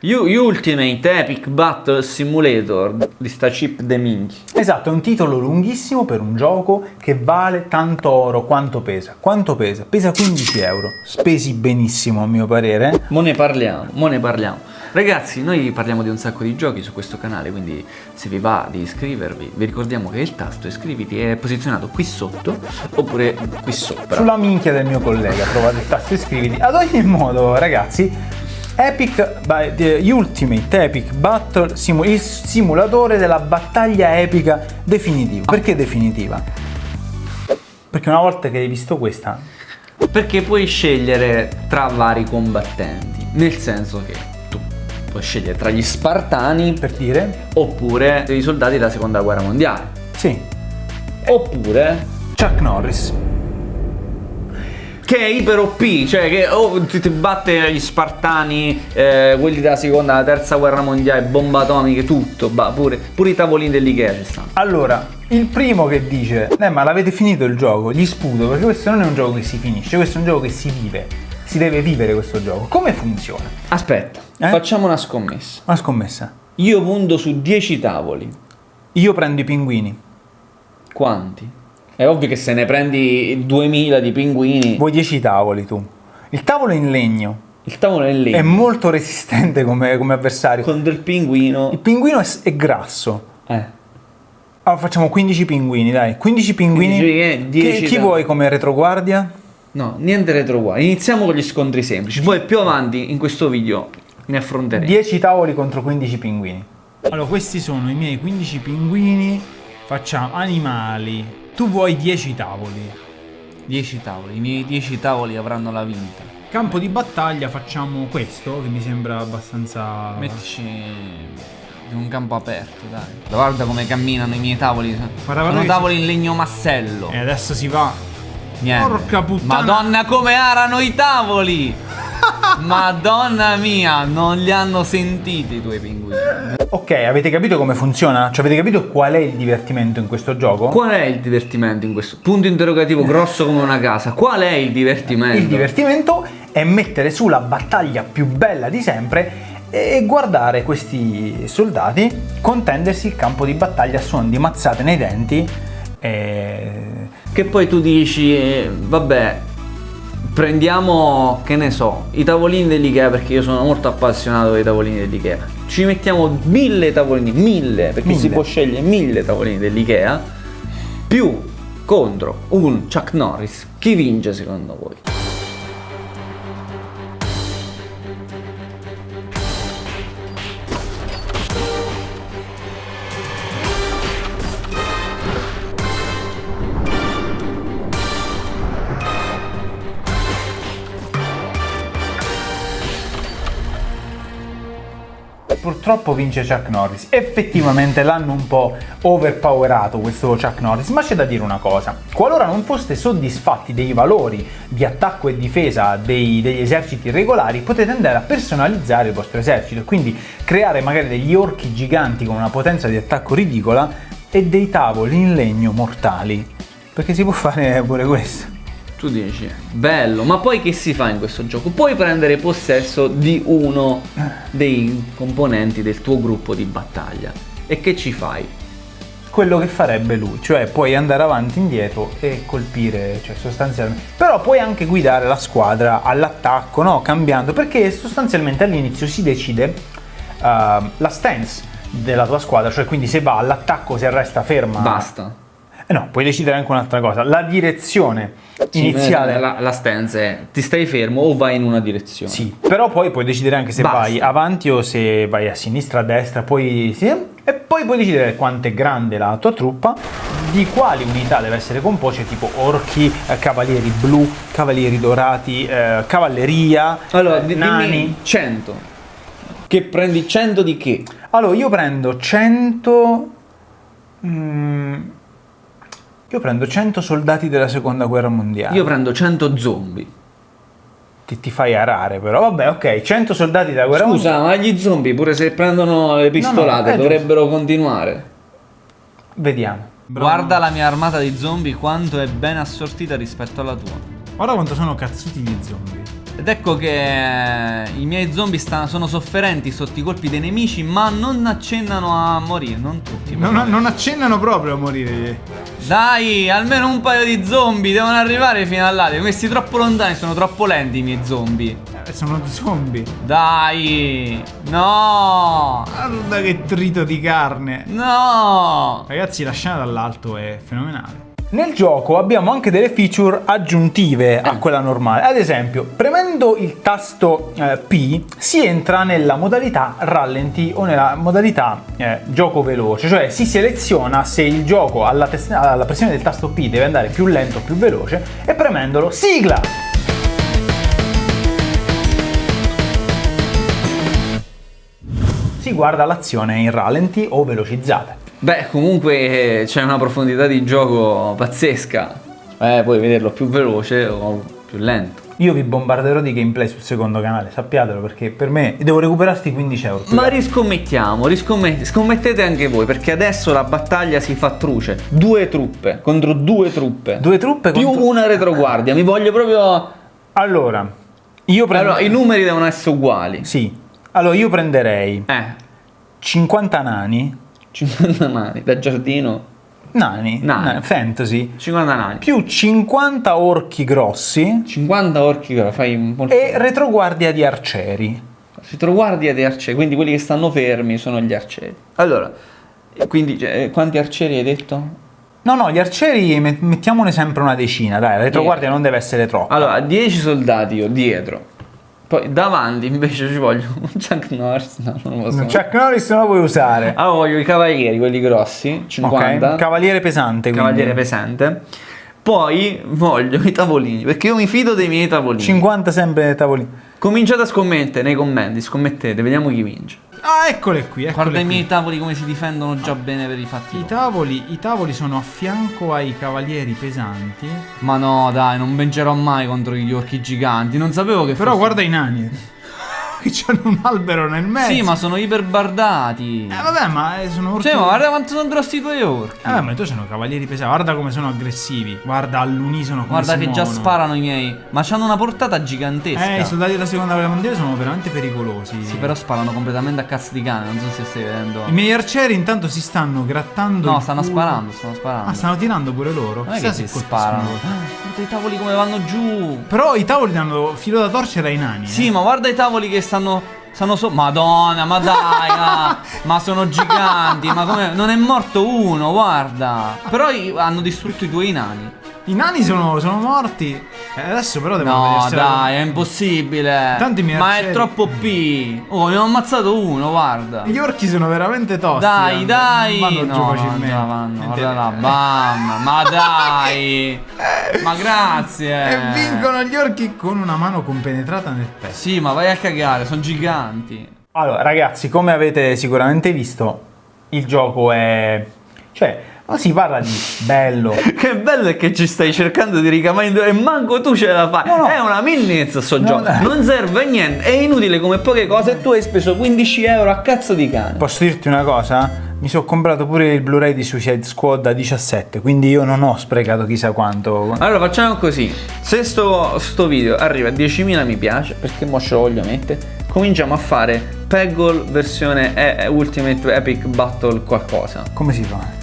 Ultimate Epic Battle Simulator di sta chip de minchia. Esatto, è un titolo lunghissimo per un gioco che vale tanto oro. Quanto pesa? Quanto pesa? Pesa 15 euro. Spesi benissimo a mio parere. Mo ne parliamo. Ragazzi, noi parliamo di un sacco di giochi su questo canale, quindi se vi va di iscrivervi, vi ricordiamo che il tasto iscriviti è posizionato qui sotto oppure qui sopra. Sulla minchia del mio collega, trovate il tasto iscriviti. Ad ogni modo, ragazzi, Ultimate Epic Battle il simulatore della battaglia epica definitiva. Perché definitiva? Perché una volta che hai visto questa... Perché puoi scegliere tra vari combattenti, nel senso che tu puoi scegliere tra gli Spartani, Per dire? oppure i soldati della seconda guerra mondiale, Sì. oppure Chuck Norris. che è iper OP, cioè che ti batte gli Spartani, quelli della seconda, della terza guerra mondiale, bombe atomiche, tutto, pure i tavolini dell'Ikea ci stanno. Allora, il primo che dice ma l'avete finito il gioco? Gli sputo, perché questo non è un gioco che si finisce, questo è un gioco che si vive. Si deve vivere questo gioco. Come funziona? Aspetta, facciamo una scommessa. Una scommessa. Io punto su 10 tavoli. Io prendo i pinguini. Quanti? È ovvio che se ne prendi 2000 di pinguini. Vuoi 10 tavoli tu. Il tavolo è in legno. Il tavolo è lì. È molto resistente come avversario. Con del pinguino. Il pinguino è grasso. Allora facciamo 15 pinguini, dai. 15 pinguini. 10 Chi vuoi come retroguardia? No, niente retroguardia. Iniziamo con gli scontri semplici. Poi più avanti in questo video ne affronteremo. 10 tavoli contro 15 pinguini. Allora, questi sono i miei 15 pinguini. Facciamo animali. Tu vuoi 10 tavoli. 10 tavoli. I miei 10 tavoli avranno la vinta. Campo di battaglia facciamo questo, che mi sembra abbastanza... Mettici in un campo aperto, dai. Guarda come camminano i miei tavoli. Guarda Sono tavoli in legno massello. E adesso si va. Niente. Porca puttana. Madonna come arano i tavoli. Madonna mia, non li hanno sentiti i tuoi pinguini. Ok, avete capito come funziona? Cioè avete capito qual è il divertimento in questo gioco? Qual è il divertimento in questo? Punto interrogativo grosso come una casa. Qual è il divertimento? Il divertimento è mettere su la battaglia più bella di sempre e guardare questi soldati contendersi il campo di battaglia a suon di mazzate nei denti. Che poi tu dici, vabbè, prendiamo, che ne so, i tavolini dell'Ikea, perché io sono molto appassionato dei tavolini dell'Ikea. Ci mettiamo 1000 tavolini, 1000, perché si può scegliere 1000 tavolini dell'Ikea, più contro un Chuck Norris. Chi vince secondo voi? Purtroppo vince Chuck Norris. Effettivamente l'hanno un po' overpowerato questo Chuck Norris, ma c'è da dire una cosa: qualora non foste soddisfatti dei valori di attacco e difesa degli eserciti regolari, potete andare a personalizzare il vostro esercito, quindi creare magari degli orchi giganti con una potenza di attacco ridicola e dei tavoli in legno mortali, perché si può fare pure questo. Tu dici, bello, ma poi che si fa in questo gioco? Puoi prendere possesso di uno dei componenti del tuo gruppo di battaglia. E che ci fai? Quello che farebbe lui, cioè puoi andare avanti e indietro e colpire, cioè sostanzialmente. Però puoi anche guidare la squadra all'attacco, no? Cambiando, perché sostanzialmente all'inizio si decide la stance della tua squadra, cioè quindi se va all'attacco, se resta ferma. Basta. No, puoi decidere anche un'altra cosa, la direzione iniziale. La stance è, ti stai fermo o vai in una direzione. Sì, però poi puoi decidere anche se vai avanti o se vai a sinistra, a destra, poi sì, e poi puoi decidere quanto è grande la tua truppa, di quali unità deve essere composta, tipo orchi, cavalieri blu, cavalieri dorati, cavalleria, allora, nani. Dimmi 100. Che prendi 100 di che? Allora, io prendo 100... Io prendo 100 soldati della seconda guerra mondiale. Io prendo 100 zombie. Ti fai arare però. Vabbè, ok, 100 soldati della guerra mondiale. Scusa, ma gli zombie pure se prendono le pistolate dovrebbero continuare. Vediamo. Guarda la mia armata di zombie quanto è ben assortita rispetto alla tua. Guarda quanto sono cazzuti gli zombie. Ed ecco che i miei zombie sono sofferenti sotto i colpi dei nemici, ma non accennano a morire, non tutti. Non accennano proprio a morire. Dai, almeno un paio di zombie devono arrivare fino là. Li ho messi troppo lontani, sono troppo lenti i miei zombie. Sono zombie. Dai, no, Guarda che trito di carne. no. Ragazzi, la scena dall'alto è fenomenale. Nel gioco abbiamo anche delle feature aggiuntive a quella normale. Ad esempio, premendo il tasto P si entra nella modalità rallenti o nella modalità gioco veloce, cioè si seleziona se il gioco alla pressione del tasto P deve andare più lento o più veloce e premendolo sigla! Si guarda l'azione in rallenti o velocizzata. Beh, comunque c'è una profondità di gioco pazzesca. Puoi vederlo più veloce o più lento. Io vi bombarderò di gameplay sul secondo canale, sappiatelo, perché per me devo recuperare sti 15 euro. Ma riscommettiamo, scommettete anche voi, perché adesso la battaglia si fa truce. 2 truppe contro 2 truppe. 2 truppe più contro... una retroguardia. Mi voglio proprio... Allora, io prendo... Allora, i numeri devono essere uguali. Sì. Allora, io prenderei 50 nani. 50 nani, da giardino. Nani, fantasy. 50 nani. Più 50 orchi grossi. 50 orchi grossi, fai molto... E retroguardia di arcieri. Retroguardia di arcieri, quindi quelli che stanno fermi sono gli arcieri. Allora, quindi quanti arcieri hai detto? No, gli arcieri mettiamone sempre una decina, dai, la retroguardia non deve essere troppa. Allora, 10 soldati io dietro. Poi davanti invece ci voglio un Chuck Norris, no, non lo so. Chuck Norris non lo puoi usare. Allora voglio i cavalieri, quelli grossi, 50. Okay. Cavaliere pesante, quindi. Cavaliere pesante. Poi voglio i tavolini, perché io mi fido dei miei tavolini. 50 sempre nei tavolini. Cominciate a scommettere nei commenti, scommettete, vediamo chi vince. Ah, eccole qui, Guarda i miei tavoli come si difendono già bene per i fatti. I tavoli sono a fianco ai cavalieri pesanti. Ma no, dai, non vincerò mai contro gli orchi giganti. Non sapevo che Però guarda i nani. Che c'hanno un albero nel mezzo. Sì, ma sono iperbardati. Vabbè, ma sono orchi. Cioè, ma guarda quanto sono grossi i tuoi orchi. Ma tu sono cavalieri pesanti. Guarda come sono aggressivi. Guarda all'unisono come Guarda si che muovono. già sparano i miei. Ma c'hanno una portata gigantesca. I soldati della seconda guerra mondiale sono veramente pericolosi. Sì, però sparano completamente a cazzo di cane. Non so se stai vedendo. I miei arcieri intanto si stanno grattando. No, stanno sparando. Ah, stanno tirando pure loro. Non è che si sparano. Guarda i tavoli come vanno giù. Però i tavoli danno filo da torcere ai nani. Sì, ma guarda i tavoli che stanno Madonna, ma dai, ma sono giganti, ma come... Non è morto uno, guarda. Però hanno distrutto i tuoi nani. I nani sono morti. Adesso però devono No, vedersela. dai, è impossibile. Ma è troppo P. Oh, ne ho ammazzato uno, guarda. Gli orchi sono veramente tosti. Dai. Vanno No, giù facilmente. Guarda là, bam. Ma dai. Ma grazie. E vincono gli orchi con una mano compenetrata nel petto. Sì, ma vai a cagare, sono giganti. Allora, ragazzi, come avete sicuramente visto, il gioco è... Cioè, non si parla di bello. Che bello è che ci stai cercando di ricamare e manco tu ce la fai. No. È una minnezza sto gioco. Non serve a niente, è inutile come poche cose e tu hai speso 15 euro a cazzo di cane. Posso dirti una cosa? Mi sono comprato pure il Blu-ray di Suicide Squad a 17, quindi io non ho sprecato chissà quanto. Allora facciamo così. Se sto video arriva a 10.000 mi piace, perché mo ce lo voglio mettere, cominciamo a fare Peggle versione Ultimate Epic Battle qualcosa. Come si fa?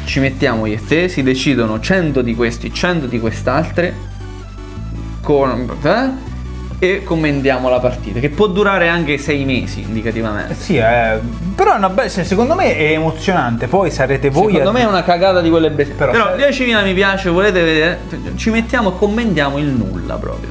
Ci mettiamo io e te, si decidono 100 di questi, 100 di quest'altre e commentiamo la partita, che può durare anche 6 mesi indicativamente. Sì, però è una secondo me è emozionante, poi sarete voi. Secondo me è una cagata di quelle bestie. Però Però 10.000 mi piace, volete vedere? Ci mettiamo e commentiamo il nulla proprio.